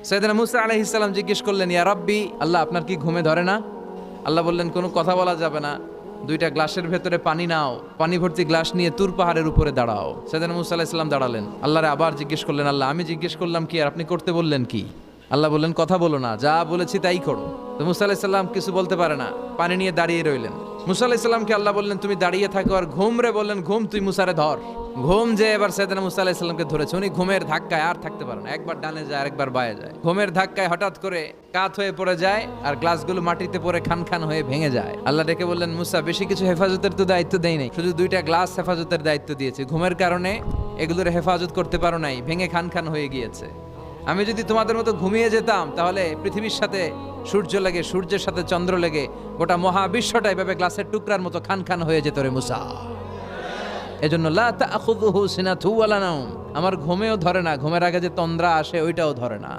সাইয়েদনা মুসা আলাইহিস সালাম জিজ্ঞেস করলেন, ইয়া রাব্বি, আল্লাহ আপনার কি ঘুমে ধরে না? আল্লাহ বললেন, কোনো কথা বলা যাবে না, দুইটা গ্লাসের ভেতরে পানি নাও, পানি ভর্তি গ্লাস নিয়ে তুর পাহাড়ের উপরে দাঁড়াও। সাইয়েদনা মুসা আলাইহিস সালাম দাঁড়ালেন, আল্লাহরে আবার জিজ্ঞেস করলেন, আল্লাহ আমি জিজ্ঞেস করলাম কি আর আপনি করতে বললেন কি? আল্লাহ বললেন, কথা বলো না, যা বলেছি তাই করো। তো মুসা আলাইহিস সালাম কিছু বলতে পারে না, পানি নিয়ে দাঁড়িয়ে রইলেন। মুসা আলাইহিস সালামকে আল্লাহ বললেন, তুমি দাঁড়িয়ে থাকো আর ঘুম রে, বললেন ঘুম তুই মুসারে ধর। ঘুম যে এবার সাইয়েদনা মুসা আলাইহিস সালামকে ধরেছে, উনি ঘুমের ধাক্কায় আর থাকতে পারে না, একবার ডানে যায় আরেকবার বায়ে যায়। ঘুমের ধাক্কায় হঠাৎ করে কাত হয়ে পড়ে যায় আর গ্লাসগুলো মাটিতে পড়ে খান খান হয়ে ভেঙে যায়। আল্লাহ ডেকে বললেন, মুসা বেশি কিছু হেফাজতের তো দায়িত্ব দেই নাই, শুধু দুইটা গ্লাস হেফাজতের দায়িত্ব দিয়েছি। ঘুমের কারণে এগুলোর হেফাজত করতে পারো নাই, ভেঙে খান খান হয়ে গিয়েছে। আমি যদি তোমাদের মতো ঘুমিয়ে যেতাম তাহলে পৃথিবীর সাথে সূর্য লেগে, সূর্যের সাথে চন্দ্র লেগে গোটা মহাবিশ্বটা এভাবে গ্লাসের টুকরার মতো খান খান হয়ে যেত রে মুসা। এজন্য লা তাখুযুহু সিনাতুন ওয়ালা নাওম, আমার ঘুমেও ধরে না, ঘুমের আগে যে তন্দ্রা আসে ওইটাও ধরে না।